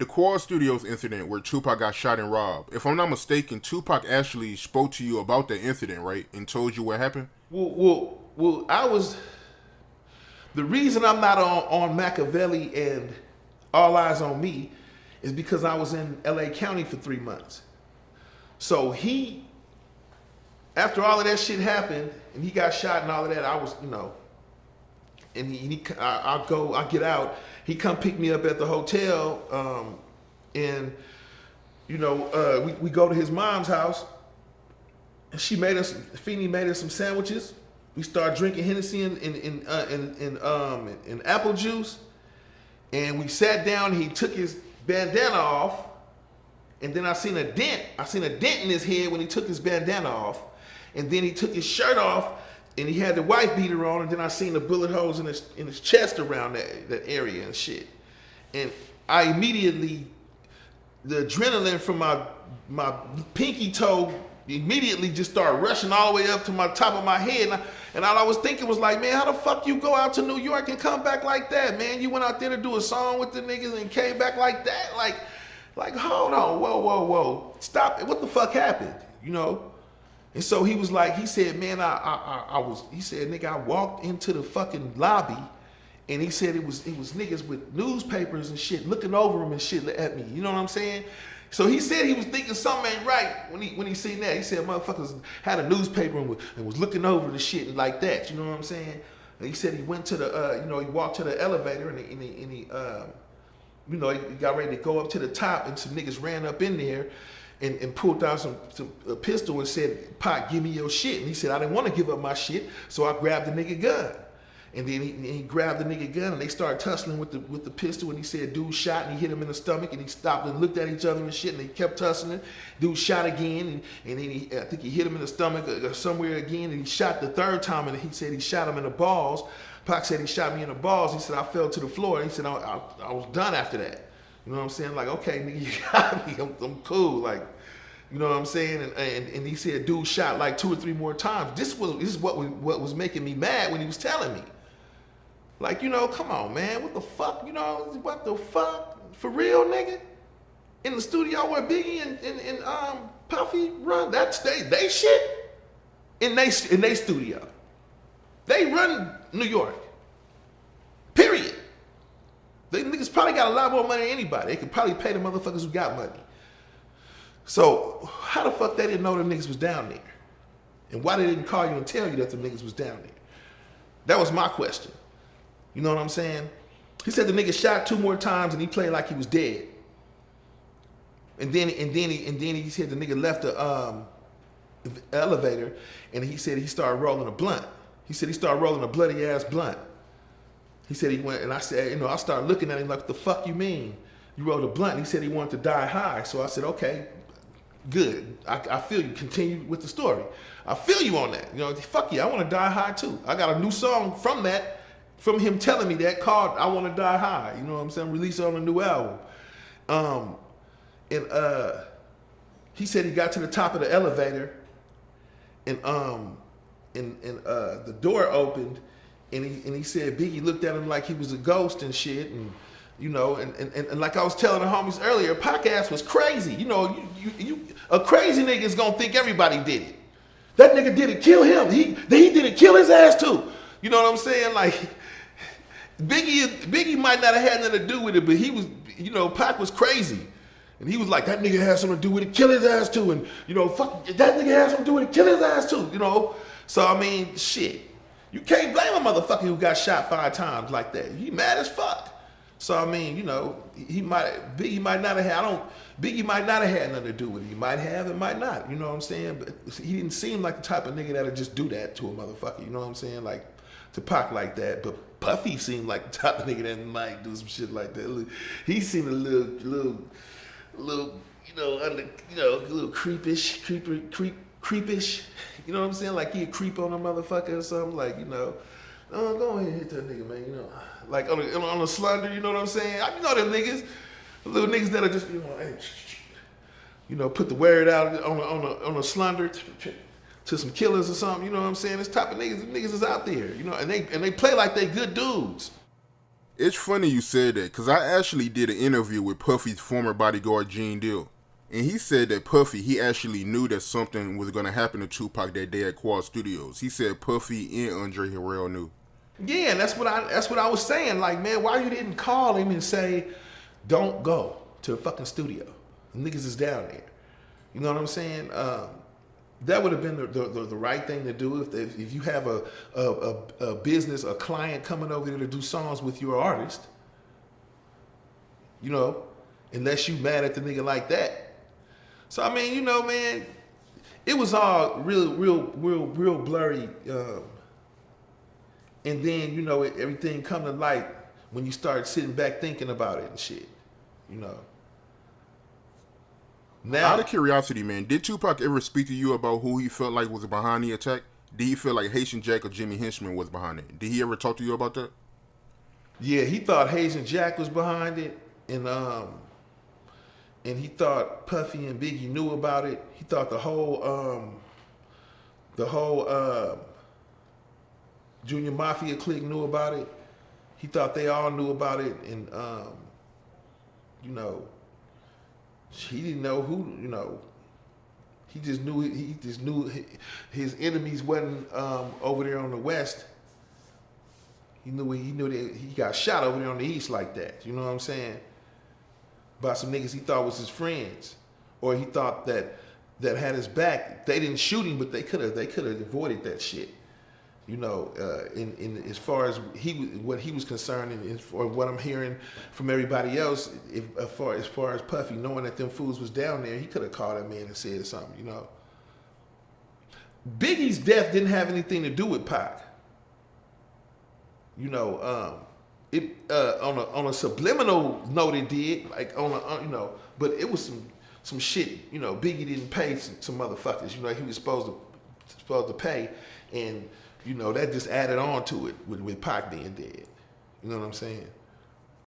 The Quad Studios incident where Tupac got shot and robbed. If I'm not mistaken, Tupac actually spoke to you about that incident, right? And told you what happened? Well, I was. The reason I'm not on Machiavelli and All Eyes on Me is because I was in LA County for 3 months. So after all of that shit happened and he got shot and all of that, I was, and I get out. He come pick me up at the hotel, and we go to his mom's house, and Feeny made us some sandwiches. We started drinking Hennessy and apple juice, and we sat down. And he took his bandana off, and then I seen a dent in his head when he took his bandana off, and then he took his shirt off. And he had the wife beater on, and then I seen the bullet holes in his chest around that area and shit. And I immediately, the adrenaline from my pinky toe immediately just started rushing all the way up to my top of my head. And all I was thinking was like, man, how the fuck you go out to New York and come back like that, man? You went out there to do a song with the niggas and came back like that? Like hold on, whoa, stop it. What the fuck happened, And so he was like, he said, man, he said, nigga, I walked into the fucking lobby, and he said it was niggas with newspapers and shit looking over him and shit at me. You know what I'm saying? So he said he was thinking something ain't right when he seen that. He said motherfuckers had a newspaper and was looking over the shit and like that. You know what I'm saying? And he said he went to the, he walked to the elevator and he got ready to go up to the top, and some niggas ran up in there. And pulled out a pistol and said, Pac, give me your shit. And he said, I didn't want to give up my shit, so I grabbed the nigga gun. And then he grabbed the nigga gun, and they started tussling with the pistol, and he said, dude shot, and he hit him in the stomach, and he stopped and looked at each other and shit, and they kept tussling. Dude shot again, and then I think he hit him in the stomach or somewhere again, and he shot the third time, and he said he shot him in the balls. Pac said he shot me in the balls. He said, I fell to the floor, and he said, I was done after that. You know what I'm saying? Like, okay, nigga, you got me. I'm cool. Like, you know what I'm saying? And he said, dude shot like 2 or 3 more times. This is what was making me mad when he was telling me. Like, come on, man. What the fuck? What the fuck? For real, nigga? In the studio where Biggie and Puffy run, that's they shit in they studio. They run New York. Period. They niggas probably got a lot more money than anybody. They could probably pay the motherfuckers who got money. So how the fuck they didn't know the niggas was down there? And why they didn't call you and tell you that the niggas was down there? That was my question. You know what I'm saying? He said the nigga shot 2 more times and he played like he was dead. And then he said the nigga left the elevator, and he said he started rolling a blunt. He said he started rolling a bloody ass blunt. He said he went, and I said, I started looking at him like, the fuck you mean? You rolled a blunt. He said he wanted to die high. So I said, okay, good. I feel you. Continue with the story. I feel you on that. Fuck yeah, I want to die high too. I got a new song from him telling me that, called I Want to Die High. You know what I'm saying? Released on a new album. He said he got to the top of the elevator, and the door opened, and he said Biggie looked at him like he was a ghost and shit, and like I was telling the homies earlier, Pac ass was crazy. A crazy nigga is gonna think everybody did it. That nigga didn't kill him. He didn't kill his ass too. You know what I'm saying? Like Biggie might not have had nothing to do with it, but he was, Pac was crazy. And he was like, that nigga has something to do with it, kill his ass too. And, fuck, that nigga has something to do with it, kill his ass too, So, I mean, shit. You can't blame a motherfucker who got shot 5 times like that. He mad as fuck. So, I mean, Biggie might not have had nothing to do with it. He might have, it might not, you know what I'm saying? But he didn't seem like the type of nigga that'll just do that to a motherfucker, you know what I'm saying? Like, to Pac like that. But Puffy seemed like the type of nigga that might do some shit like that. He seemed a little, a little creepish. You know what I'm saying? Like he'd creep on a motherfucker or something. Like, go ahead and hit that nigga, man. Like on a slender. You know what I'm saying? Them niggas, the little niggas that'll just, put the word out on a slender to some killers or something. You know what I'm saying? This type of niggas is out there. And they play like they good dudes. It's funny you said that because I actually did an interview with Puffy's former bodyguard Gene Deal, and he said that Puffy he actually knew that something was gonna happen to Tupac that day at Quad Studios. He said Puffy and Andre Harrell knew. Yeah, and that's what I was saying. Like, man, why you didn't call him and say, don't go to the fucking studio? The niggas is down there. You know what I'm saying? That would have been the right thing to do if you have a business, a client coming over there to do songs with your artist. You know, unless you mad at the nigga like that. So I mean, you know, man, it was all real blurry. And then, you know, everything come to light when you start sitting back thinking about it and shit. You know. Now, Out of curiosity, man, did Tupac ever speak to you about who he felt like was behind the attack? Did he feel like Haitian Jack or Jimmy Henchman was behind it? Did he ever talk to you about that? yeah, he thought Haitian Jack was behind it, and he thought Puffy and Biggie knew about it. He thought the whole Junior Mafia clique knew about it. He thought they all knew about it, and you know, he didn't know who. You know, he just knew his enemies wasn't over there on the west. He knew that he got shot over there on the east like that. You know what I'm saying? By some niggas he thought was his friends, or he thought that had his back. They didn't shoot him, but they could have avoided that shit. You know, in as far as what he was concerned, and for what I'm hearing from everybody else, as far as Puffy knowing that them fools was down there, he could have called that man and said something. You know, Biggie's death didn't have anything to do with Pac. You know, on a subliminal note it did, like you know, but it was some shit. You know, Biggie didn't pay some motherfuckers. You know, he was supposed to pay, and you know, that just added on to it with Pac being dead. You know what I'm saying?